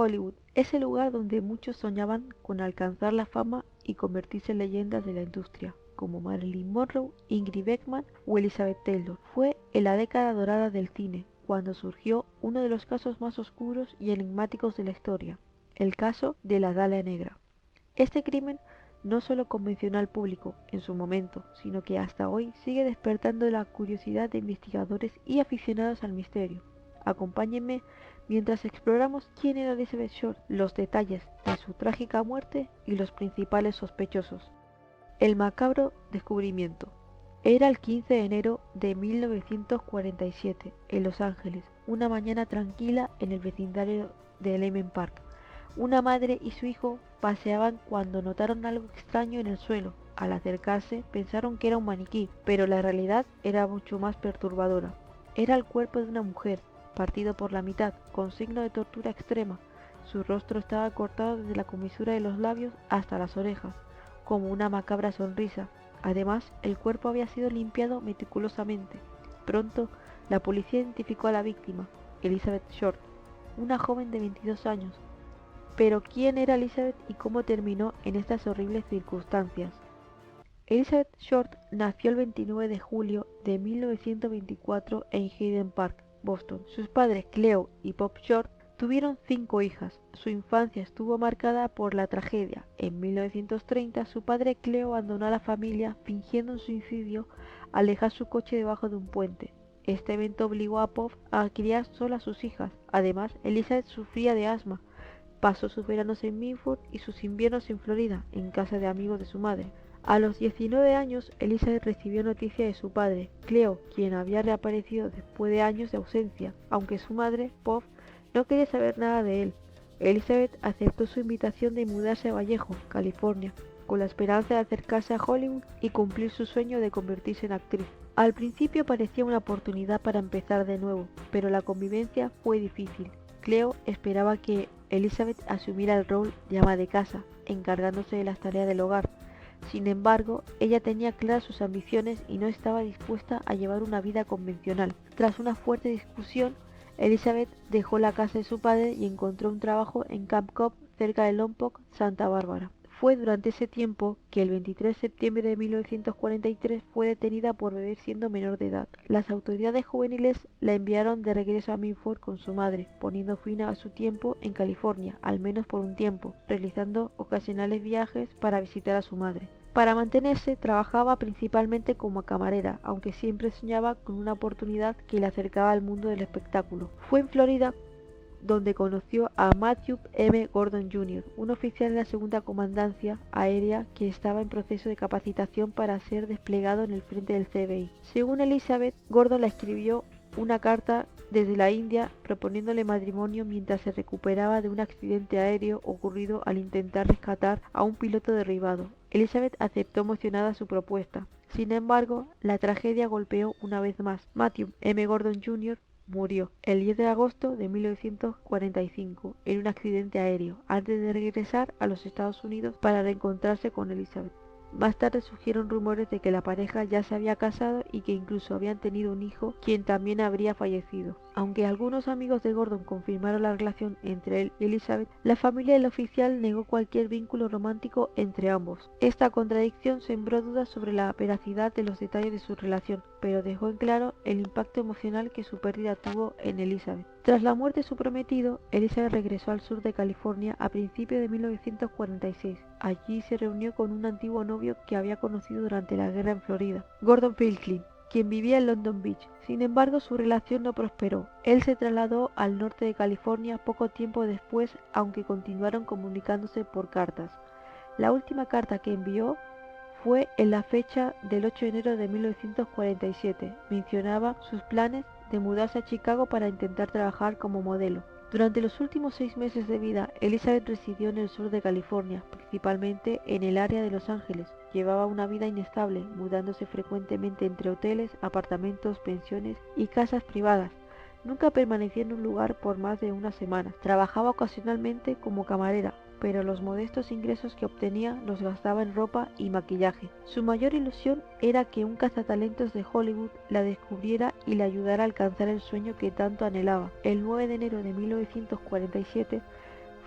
Hollywood es el lugar donde muchos soñaban con alcanzar la fama y convertirse en leyendas de la industria, como Marilyn Monroe, Ingrid Bergman o Elizabeth Taylor. Fue en la década dorada del cine cuando surgió uno de los casos más oscuros y enigmáticos de la historia, el caso de la Dalia Negra. Este crimen no solo convencionó al público en su momento, sino que hasta hoy sigue despertando la curiosidad de investigadores y aficionados al misterio. Acompáñenme mientras exploramos quién era Elizabeth Short, los detalles de su trágica muerte y los principales sospechosos. El macabro descubrimiento. Era el 15 de enero de 1947 en Los Ángeles, una mañana tranquila en el vecindario de Lehman Park. Una madre y su hijo paseaban cuando notaron algo extraño en el suelo. Al acercarse pensaron que era un maniquí, pero la realidad era mucho más perturbadora. Era el cuerpo de una mujer, partido por la mitad, con signo de tortura extrema. Su rostro estaba cortado desde la comisura de los labios hasta las orejas, como una macabra sonrisa. Además, el cuerpo había sido limpiado meticulosamente. Pronto, la policía identificó a la víctima, Elizabeth Short, una joven de 22 años. Pero ¿quién era Elizabeth y cómo terminó en estas horribles circunstancias? Elizabeth Short nació el 29 de julio de 1924 en Hayden Park, Boston. Sus padres, Cleo y Bob Short, tuvieron 5 hijas. Su infancia estuvo marcada por la tragedia. En 1930, su padre Cleo abandonó a la familia fingiendo un suicidio al dejar su coche debajo de un puente. Este evento obligó a Bob a criar sola a sus hijas. Además, Elizabeth sufría de asma. Pasó sus veranos en Milford y sus inviernos en Florida, en casa de amigos de su madre. A los 19 años, Elizabeth recibió noticia de su padre, Cleo, quien había reaparecido después de años de ausencia, aunque su madre, Bob, no quería saber nada de él. Elizabeth aceptó su invitación de mudarse a Vallejo, California, con la esperanza de acercarse a Hollywood y cumplir su sueño de convertirse en actriz. Al principio parecía una oportunidad para empezar de nuevo, pero la convivencia fue difícil. Cleo esperaba que Elizabeth asumiera el rol de ama de casa, encargándose de las tareas del hogar. Sin embargo, ella tenía claras sus ambiciones y no estaba dispuesta a llevar una vida convencional. Tras una fuerte discusión, Elizabeth dejó la casa de su padre y encontró un trabajo en Camp Cobb, cerca de Lompoc, Santa Bárbara. Fue durante ese tiempo que el 23 de septiembre de 1943 fue detenida por beber siendo menor de edad. Las autoridades juveniles la enviaron de regreso a Milford con su madre, poniendo fin a su tiempo en California, al menos por un tiempo, realizando ocasionales viajes para visitar a su madre. Para mantenerse, trabajaba principalmente como camarera, aunque siempre soñaba con una oportunidad que le acercaba al mundo del espectáculo. Fue en Florida donde conoció a Matthew M. Gordon Jr., un oficial de la Segunda Comandancia Aérea que estaba en proceso de capacitación para ser desplegado en el frente del FBI. Según Elizabeth, Gordon le escribió una carta desde la India proponiéndole matrimonio mientras se recuperaba de un accidente aéreo ocurrido al intentar rescatar a un piloto derribado. Elizabeth aceptó emocionada su propuesta. Sin embargo, la tragedia golpeó una vez más. Matthew M. Gordon Jr. murió el 10 de agosto de 1945 en un accidente aéreo, antes de regresar a los Estados Unidos para reencontrarse con Elizabeth. Más tarde surgieron rumores de que la pareja ya se había casado y que incluso habían tenido un hijo, quien también habría fallecido. Aunque algunos amigos de Gordon confirmaron la relación entre él y Elizabeth, la familia del oficial negó cualquier vínculo romántico entre ambos. Esta contradicción sembró dudas sobre la veracidad de los detalles de su relación, pero dejó en claro el impacto emocional que su pérdida tuvo en Elizabeth. Tras la muerte de su prometido, Elizabeth regresó al sur de California a principios de 1946. Allí se reunió con un antiguo novio que había conocido durante la guerra en Florida, Gordon Pilkington, quien vivía en London Beach. Sin embargo, su relación no prosperó. Él se trasladó al norte de California poco tiempo después, aunque continuaron comunicándose por cartas. La última carta que envió fue en la fecha del 8 de enero de 1947. Mencionaba sus planes de mudarse a Chicago para intentar trabajar como modelo. Durante los últimos 6 meses de vida, Elizabeth residió en el sur de California, principalmente en el área de Los Ángeles. Llevaba una vida inestable, mudándose frecuentemente entre hoteles, apartamentos, pensiones y casas privadas. Nunca permanecía en un lugar por más de una semana. Trabajaba ocasionalmente como camarera, pero los modestos ingresos que obtenía los gastaba en ropa y maquillaje. Su mayor ilusión era que un cazatalentos de Hollywood la descubriera y le ayudara a alcanzar el sueño que tanto anhelaba. El 9 de enero de 1947,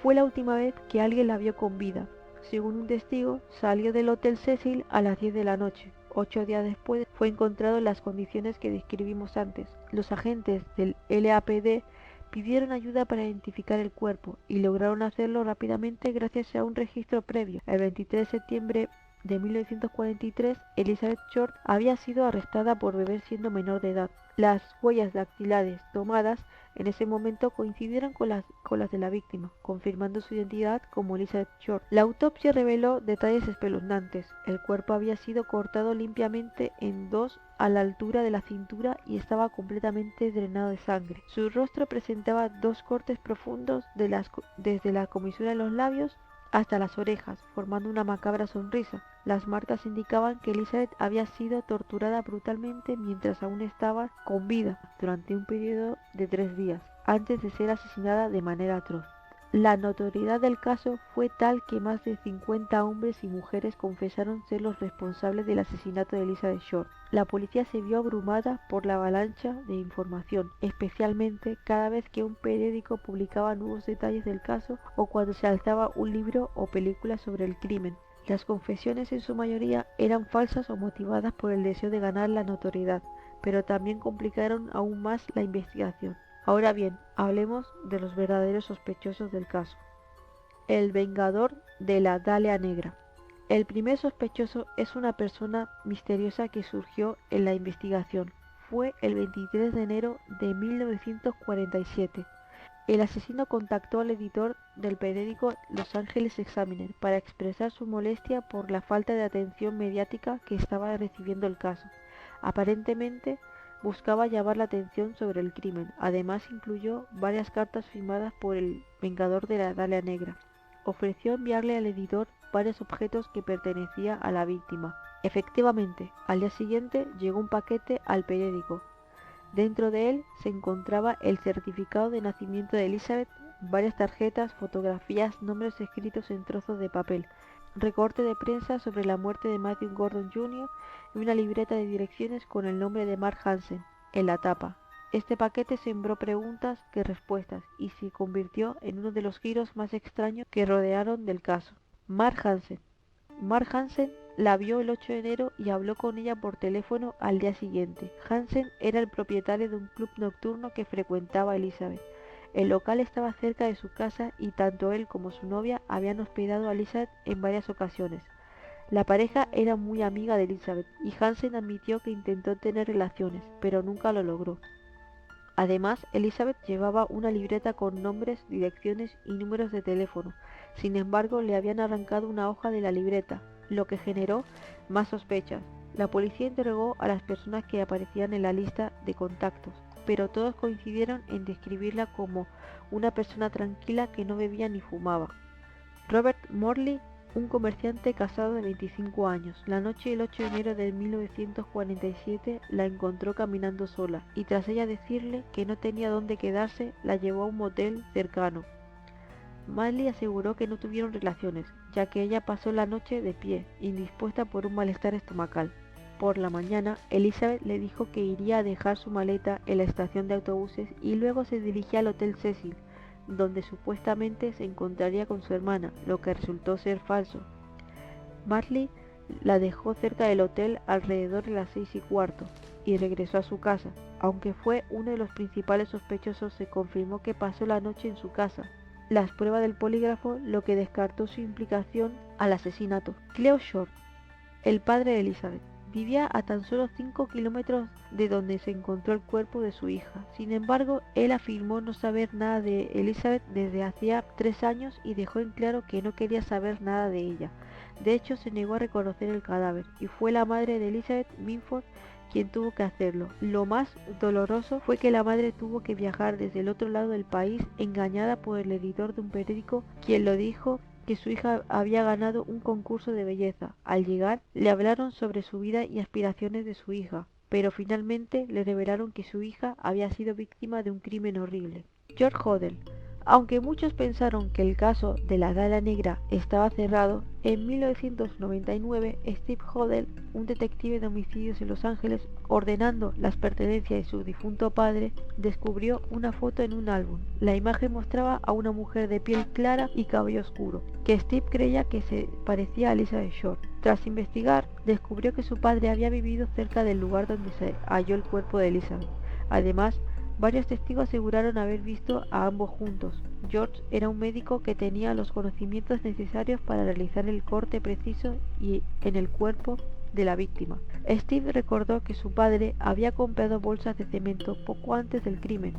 Fue la última vez que alguien la vio con vida. Según un testigo, salió del Hotel Cecil a las 10 de la noche. 8 días después fue encontrado en las condiciones que describimos antes. Los agentes del LAPD pidieron ayuda para identificar el cuerpo y lograron hacerlo rápidamente gracias a un registro previo. El 23 de septiembre de 1943, Elizabeth Short había sido arrestada por beber siendo menor de edad. Las huellas dactilares tomadas en ese momento coincidieron con las de la víctima, confirmando su identidad como Elizabeth Short. La autopsia reveló detalles espeluznantes. El cuerpo había sido cortado limpiamente en dos a la altura de la cintura y estaba completamente drenado de sangre. Su rostro presentaba dos cortes profundos desde la comisura de los labios hasta las orejas, formando una macabra sonrisa. Las marcas indicaban que Elizabeth había sido torturada brutalmente mientras aún estaba con vida durante un periodo de 3 días, antes de ser asesinada de manera atroz. La notoriedad del caso fue tal que más de 50 hombres y mujeres confesaron ser los responsables del asesinato de Elizabeth Short. La policía se vio abrumada por la avalancha de información, especialmente cada vez que un periódico publicaba nuevos detalles del caso o cuando se alzaba un libro o película sobre el crimen. Las confesiones en su mayoría eran falsas o motivadas por el deseo de ganar la notoriedad, pero también complicaron aún más la investigación. Ahora bien, hablemos de los verdaderos sospechosos del caso. El vengador de la Dalia Negra. El primer sospechoso es una persona misteriosa que surgió en la investigación. Fue el 23 de enero de 1947. El asesino contactó al editor del periódico Los Angeles Examiner para expresar su molestia por la falta de atención mediática que estaba recibiendo el caso. Aparentemente, buscaba llamar la atención sobre el crimen. Además, incluyó varias cartas firmadas por el vengador de la Dalia Negra. Ofreció enviarle al editor varios objetos que pertenecían a la víctima. Efectivamente, al día siguiente llegó un paquete al periódico. Dentro de él se encontraba el certificado de nacimiento de Elizabeth, varias tarjetas, fotografías, nombres escritos en trozos de papel, recorte de prensa sobre la muerte de Matthew Gordon Jr. y una libreta de direcciones con el nombre de Mark Hansen en la tapa. Este paquete sembró preguntas que respuestas y se convirtió en uno de los giros más extraños que rodearon del caso. Mark Hansen. Mark Hansen la vio el 8 de enero y habló con ella por teléfono al día siguiente. Hansen era el propietario de un club nocturno que frecuentaba Elizabeth. El local estaba cerca de su casa y tanto él como su novia habían hospedado a Elizabeth en varias ocasiones. La pareja era muy amiga de Elizabeth y Hansen admitió que intentó tener relaciones, pero nunca lo logró. Además, Elizabeth llevaba una libreta con nombres, direcciones y números de teléfono. Sin embargo, le habían arrancado una hoja de la libreta, lo que generó más sospechas. La policía interrogó a las personas que aparecían en la lista de contactos, pero todos coincidieron en describirla como una persona tranquila que no bebía ni fumaba. Robert Morley, un comerciante casado de 25 años, la noche del 8 de enero de 1947 la encontró caminando sola y tras ella decirle que no tenía dónde quedarse, la llevó a un motel cercano. Morley aseguró que no tuvieron relaciones, ya que ella pasó la noche de pie, indispuesta por un malestar estomacal. Por la mañana, Elizabeth le dijo que iría a dejar su maleta en la estación de autobuses y luego se dirigía al Hotel Cecil, donde supuestamente se encontraría con su hermana, lo que resultó ser falso. Morley la dejó cerca del hotel alrededor de las 6:15 y regresó a su casa. Aunque fue uno de los principales sospechosos, se confirmó que pasó la noche en su casa. Las pruebas del polígrafo lo que descartó su implicación al asesinato. Cleo Short, el padre de Elizabeth, vivía a tan solo 5 kilómetros de donde se encontró el cuerpo de su hija. Sin embargo, él afirmó no saber nada de Elizabeth desde hacía 3 años y dejó en claro que no quería saber nada de ella. De hecho, se negó a reconocer el cadáver y fue la madre de Elizabeth, Minford, quien tuvo que hacerlo. Lo más doloroso fue que la madre tuvo que viajar desde el otro lado del país engañada por el editor de un periódico, quien lo dijo que su hija había ganado un concurso de belleza. Al llegar, le hablaron sobre su vida y aspiraciones de su hija, pero finalmente le revelaron que su hija había sido víctima de un crimen horrible. George Hodel, Aunque muchos pensaron que el caso de la Dalia Negra estaba cerrado, en 1999 Steve Hodel, un detective de homicidios en Los Ángeles, ordenando las pertenencias de su difunto padre, descubrió una foto en un álbum. La imagen mostraba a una mujer de piel clara y cabello oscuro, que Steve creía que se parecía a Elizabeth Short. Tras investigar, descubrió que su padre había vivido cerca del lugar donde se halló el cuerpo de Elizabeth. Además, varios testigos aseguraron haber visto a ambos juntos. George era un médico que tenía los conocimientos necesarios para realizar el corte preciso y en el cuerpo de la víctima. Steve recordó que su padre había comprado bolsas de cemento poco antes del crimen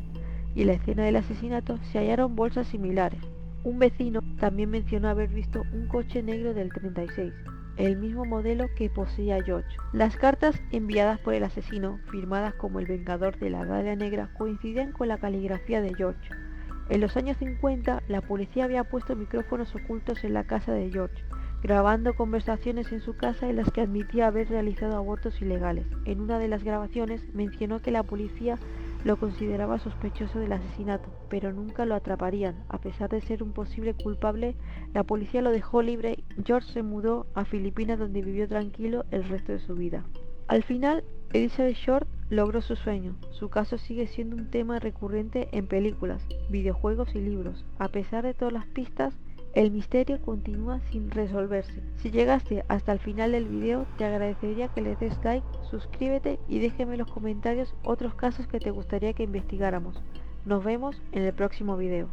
y en la escena del asesinato se hallaron bolsas similares. Un vecino también mencionó haber visto un coche negro del 36, el mismo modelo que poseía George. Las cartas enviadas por el asesino, firmadas como el Vengador de la Dalia Negra, coincidían con la caligrafía de George. En los años 50, la policía había puesto micrófonos ocultos en la casa de George, grabando conversaciones en su casa en las que admitía haber realizado abortos ilegales. En una de las grabaciones mencionó que la policía lo consideraba sospechoso del asesinato, pero nunca lo atraparían. A pesar de ser un posible culpable, la policía lo dejó libre. George se mudó a Filipinas, donde vivió tranquilo el resto de su vida. Al final, Elizabeth Short logró su sueño. Su caso sigue siendo un tema recurrente en películas, videojuegos y libros. A pesar de todas las pistas, el misterio continúa sin resolverse. Si llegaste hasta el final del video, te agradecería que le des like, suscríbete y déjeme en los comentarios otros casos que te gustaría que investigáramos. Nos vemos en el próximo video.